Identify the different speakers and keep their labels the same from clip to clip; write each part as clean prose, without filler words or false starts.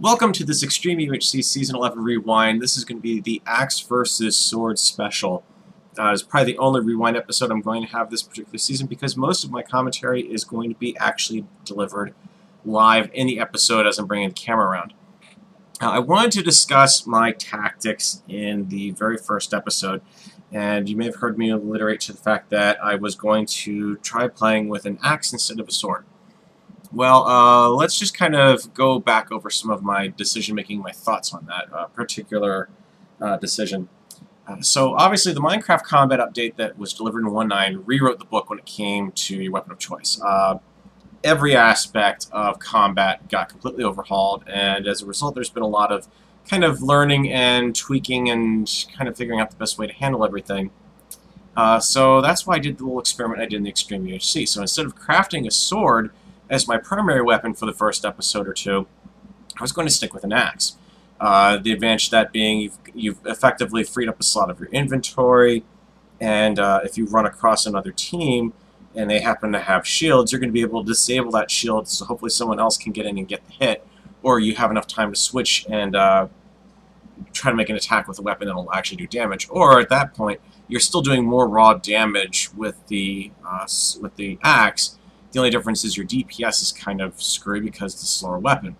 Speaker 1: Welcome to this Extreme UHC Season 11 Rewind. This is going to be the Axe versus Sword special. It's probably the only Rewind episode I'm going to have this particular season because most of my commentary is going to be actually delivered live in the episode as I'm bringing the camera around. I wanted to discuss my tactics in the very first episode, and you may have heard me alliterate to the fact that I was going to try playing with an axe instead of a sword. Well, let's just kind of go back over some of my decision-making, my thoughts on that particular decision. So obviously the Minecraft combat update that was delivered in 1.9 rewrote the book when it came to your weapon of choice. Every aspect of combat got completely overhauled, and as a result there's been a lot of kind of learning and tweaking and kind of figuring out the best way to handle everything. So that's why I did the little experiment I did in the Extreme UHC. So instead of crafting a sword as my primary weapon for the first episode or two, I was going to stick with an axe. The advantage of that being you've effectively freed up a slot of your inventory, and if you run across another team and they happen to have shields, you're going to be able to disable that shield so hopefully someone else can get in and get the hit, or you have enough time to switch and try to make an attack with a weapon that will actually do damage. Or at that point, you're still doing more raw damage with the axe. The only difference is your DPS is kind of screwed because it's a slower weapon.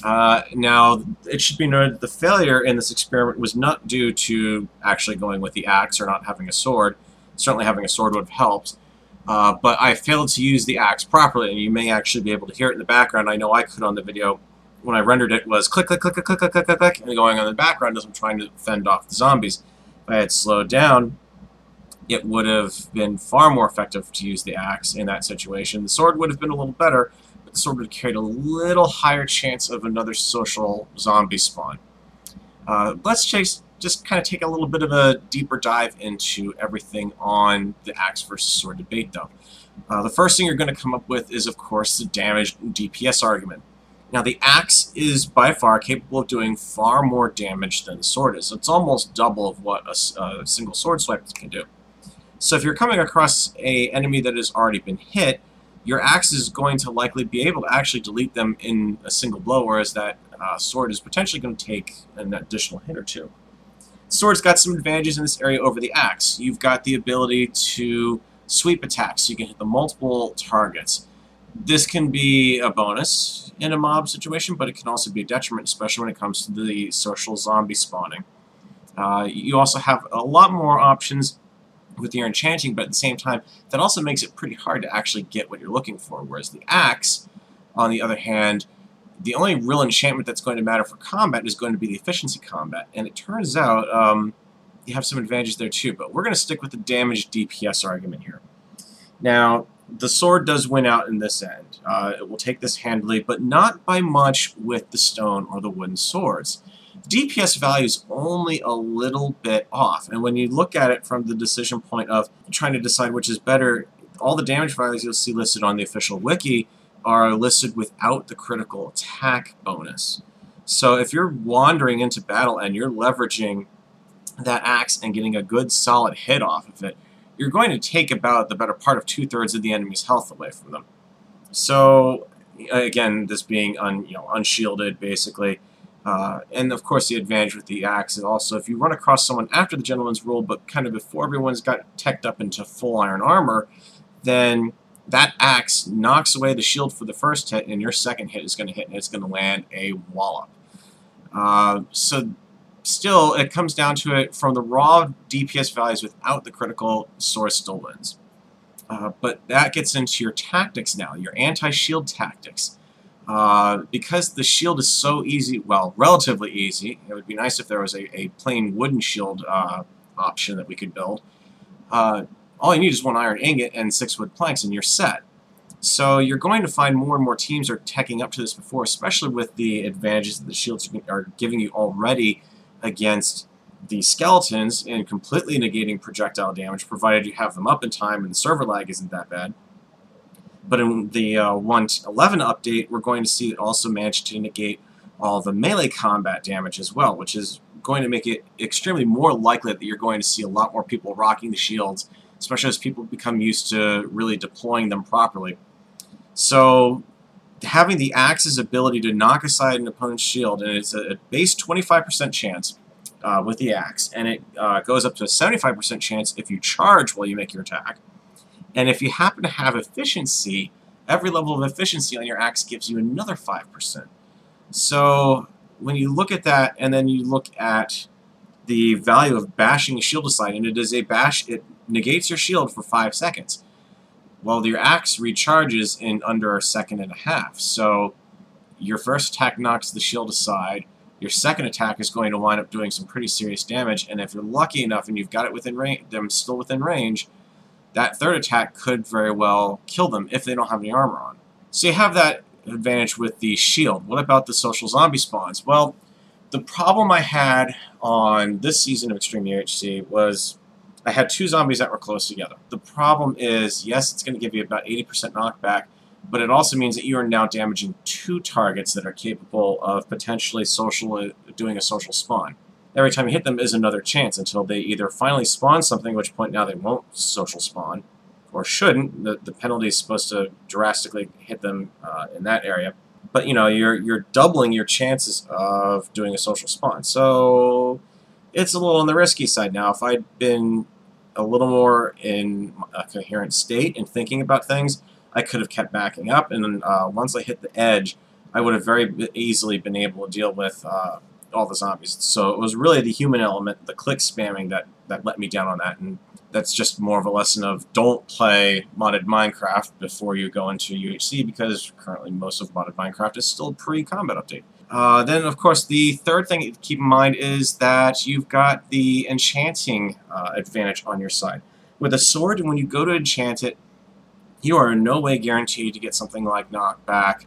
Speaker 1: Now, it should be noted that the failure in this experiment was not due to actually going with the axe or not having a sword. Certainly having a sword would have helped. But I failed to use the axe properly, and you may actually be able to hear it in the background. I know I could on the video. When I rendered it, was click, click, click, click, click, click, click, click, click, and going on in the background as I'm trying to fend off the zombies. If I had slowed down, it would have been far more effective to use the axe in that situation. The sword would have been a little better, but the sword would have carried a little higher chance of another social zombie spawn. Let's just kind of take a little bit of a deeper dive into everything on the axe versus sword debate, though. The first thing you're going to come up with is, of course, the damage DPS argument. Now, the axe is by far capable of doing far more damage than the sword is. It's almost double of what a single sword swipe can do. So if you're coming across an enemy that has already been hit, your axe is going to likely be able to actually delete them in a single blow, whereas that sword is potentially going to take an additional hit or two. The sword's got some advantages in this area over the axe. You've got the ability to sweep attacks, so you can hit the multiple targets. This can be a bonus in a mob situation, but it can also be a detriment, especially when it comes to the social zombie spawning. You also have a lot more options with your enchanting, but at the same time, that also makes it pretty hard to actually get what you're looking for. Whereas the axe, on the other hand, the only real enchantment that's going to matter for combat is going to be the efficiency combat. And it turns out you have some advantages there too, but we're going to stick with the damage DPS argument here. Now, the sword does win out in this end. It will take this handily, but not by much with the stone or the wooden swords. DPS value is only a little bit off, and when you look at it from the decision point of trying to decide which is better, all the damage values you'll see listed on the official wiki are listed without the critical attack bonus. So if you're wandering into battle and you're leveraging that axe and getting a good solid hit off of it, you're going to take about the better part of 2/3 of the enemy's health away from them. So again, this being unshielded basically. And of course the advantage with the axe is also if you run across someone after the gentleman's rule but kind of before everyone's got teched up into full iron armor, then that axe knocks away the shield for the first hit, and your second hit is going to hit and it's going to land a wallop. So still, it comes down to it from the raw DPS values without the critical, sword still wins. But that gets into your tactics now, your anti-shield tactics. Because the shield is so easy, well, relatively easy, it would be nice if there was a plain wooden shield option that we could build. All you need is 1 iron ingot and 6 wood planks and you're set. So you're going to find more and more teams are teching up to this before, especially with the advantages that the shields are giving you already against the skeletons and completely negating projectile damage, provided you have them up in time and the server lag isn't that bad. But in the 1.11 update, we're going to see it also manage to negate all the melee combat damage as well, which is going to make it extremely more likely that you're going to see a lot more people rocking the shields, especially as people become used to really deploying them properly. So having the axe's ability to knock aside an opponent's shield, and it's a base 25% chance with the axe, and it goes up to a 75% chance if you charge while you make your attack. And if you happen to have efficiency, every level of efficiency on your axe gives you another 5%. So when you look at that, and then you look at the value of bashing a shield aside, and it is a bash, it negates your shield for 5 seconds. Well, your axe recharges in under a second and a half. So your first attack knocks the shield aside. Your second attack is going to wind up doing some pretty serious damage, and if you're lucky enough and you've got it within range, them still within range, that third attack could very well kill them if they don't have any armor on. So you have that advantage with the shield. What about the social zombie spawns? Well, the problem I had on this season of Extreme UHC was I had 2 zombies that were close together. The problem is, yes, it's going to give you about 80% knockback, but it also means that you are now damaging 2 targets that are capable of potentially doing a social spawn. Every time you hit them is another chance until they either finally spawn something, at which point now they won't social spawn, or shouldn't. The penalty is supposed to drastically hit them in that area. But you know, you're doubling your chances of doing a social spawn. So it's a little on the risky side now. If I'd been a little more in a coherent state and thinking about things, I could have kept backing up, and then once I hit the edge, I would have very easily been able to deal with all the zombies. So it was really the human element, the click spamming, that let me down on that, and that's just more of a lesson of don't play modded Minecraft before you go into UHC, because currently most of modded Minecraft is still pre-combat update. Then, of course, the third thing to keep in mind is that you've got the enchanting advantage on your side. With a sword, when you go to enchant it, you are in no way guaranteed to get something like knockback,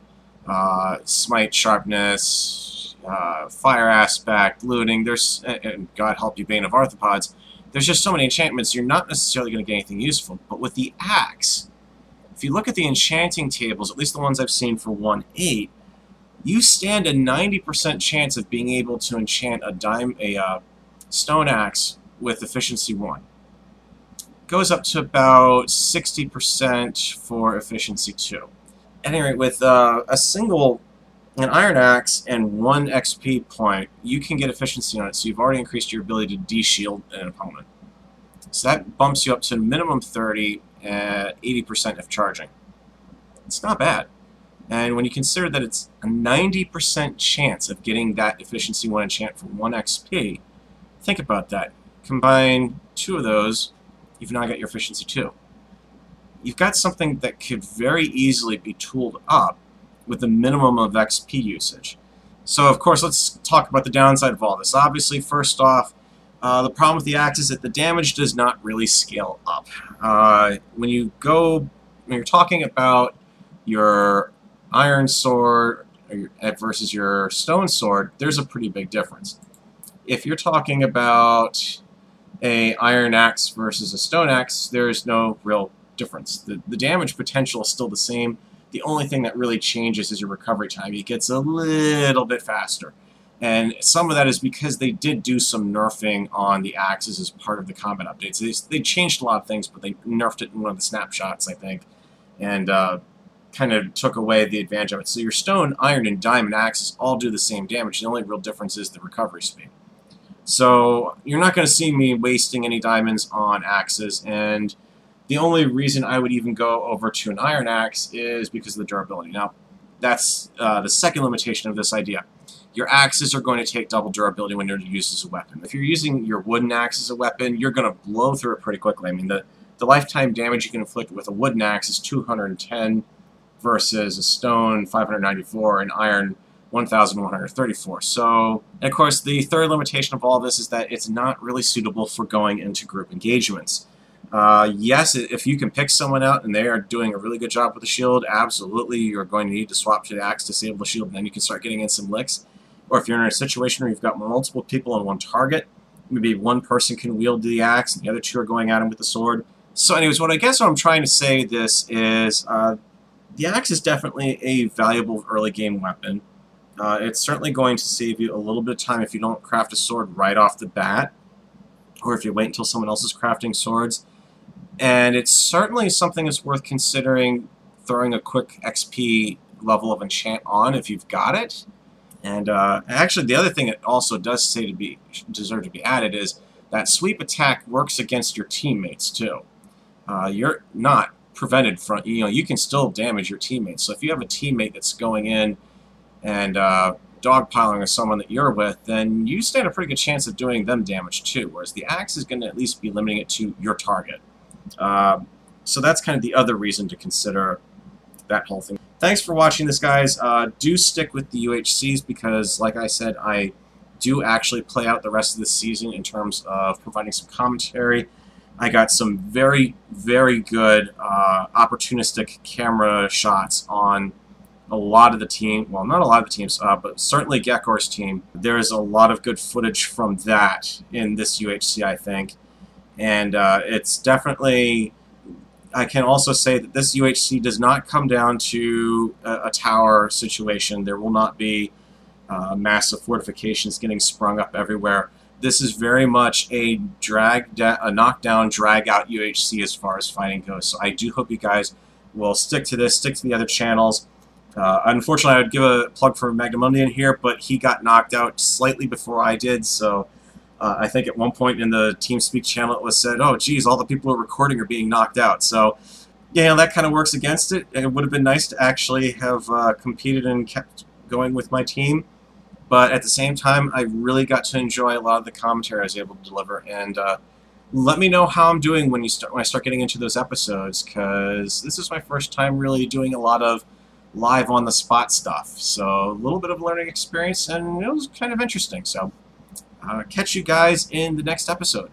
Speaker 1: smite sharpness, fire aspect, looting. And God help you, Bane of Arthropods. There's just so many enchantments, you're not necessarily going to get anything useful. But with the axe, if you look at the enchanting tables, at least the ones I've seen for 1.8, you stand a 90% chance of being able to enchant a stone axe with efficiency 1. Goes up to about 60% for efficiency 2. At any rate, with an iron axe and 1 XP point, you can get efficiency on it, so you've already increased your ability to de-shield an opponent. So that bumps you up to minimum 30 at 80% of charging. It's not bad. And when you consider that it's a 90% chance of getting that efficiency 1 enchant for 1 XP, think about that. Combine 2 of those, you've now got your efficiency 2. You've got something that could very easily be tooled up with the minimum of XP usage. So, of course, let's talk about the downside of all this. Obviously, first off, the problem with the axe is that the damage does not really scale up. When you're talking about your iron sword versus your stone sword, there's a pretty big difference. If you're talking about an iron axe versus a stone axe, there's no real difference. The damage potential is still the same. The only thing that really changes is your recovery time. It gets a little bit faster. And some of that is because they did do some nerfing on the axes as part of the combat updates. They changed a lot of things, but they nerfed it in one of the snapshots, I think, and kind of took away the advantage of it. So your stone, iron, and diamond axes all do the same damage. The only real difference is the recovery speed. So you're not going to see me wasting any diamonds on axes, and the only reason I would even go over to an iron axe is because of the durability. Now, that's the second limitation of this idea. Your axes are going to take double durability when they're used as a weapon. If you're using your wooden axe as a weapon, you're going to blow through it pretty quickly. I mean, the lifetime damage you can inflict with a wooden axe is 210 versus a stone 594 and iron 1,134. So, and of course, the third limitation of all this is that it's not really suitable for going into group engagements. Yes, if you can pick someone out and they are doing a really good job with the shield, absolutely you're going to need to swap to the axe, disable the shield, and then you can start getting in some licks. Or if you're in a situation where you've got multiple people on one target, maybe one person can wield the axe and the other 2 are going at him with the sword. So anyways, what I'm trying to say this is the axe is definitely a valuable early game weapon. It's certainly going to save you a little bit of time if you don't craft a sword right off the bat, or if you wait until someone else is crafting swords. And it's certainly something that's worth considering throwing a quick XP level of enchant on if you've got it. And actually, the other thing it also does say to deserve to be added is that sweep attack works against your teammates too. You're not prevented from, you can still damage your teammates. So if you have a teammate that's going in and dogpiling with someone that you're with, then you stand a pretty good chance of doing them damage too, whereas the axe is going to at least be limiting it to your target. So that's kind of the other reason to consider that whole thing. Thanks for watching this, guys. Do stick with the UHCs because, like I said, I do actually play out the rest of the season in terms of providing some commentary. I got some very, very good opportunistic camera shots on a lot of the team. Well, not a lot of the teams, but certainly Gekor's team. There is a lot of good footage from that in this UHC, I think. And it's definitely... I can also say that this UHC does not come down to a tower situation. There will not be massive fortifications getting sprung up everywhere. This is very much a knockdown, drag-out UHC as far as fighting goes. So I do hope you guys will stick to this, stick to the other channels. Unfortunately, I would give a plug for Magdamundian here, but he got knocked out slightly before I did, so I think at one point in the TeamSpeak channel it was said, oh, geez, all the people who are recording are being knocked out. So, yeah, that kind of works against it. It would have been nice to actually have competed and kept going with my team. But at the same time, I really got to enjoy a lot of the commentary I was able to deliver. And let me know how I'm doing when I start getting into those episodes, because this is my first time really doing a lot of live on-the-spot stuff. So a little bit of a learning experience, and it was kind of interesting. So catch you guys in the next episode.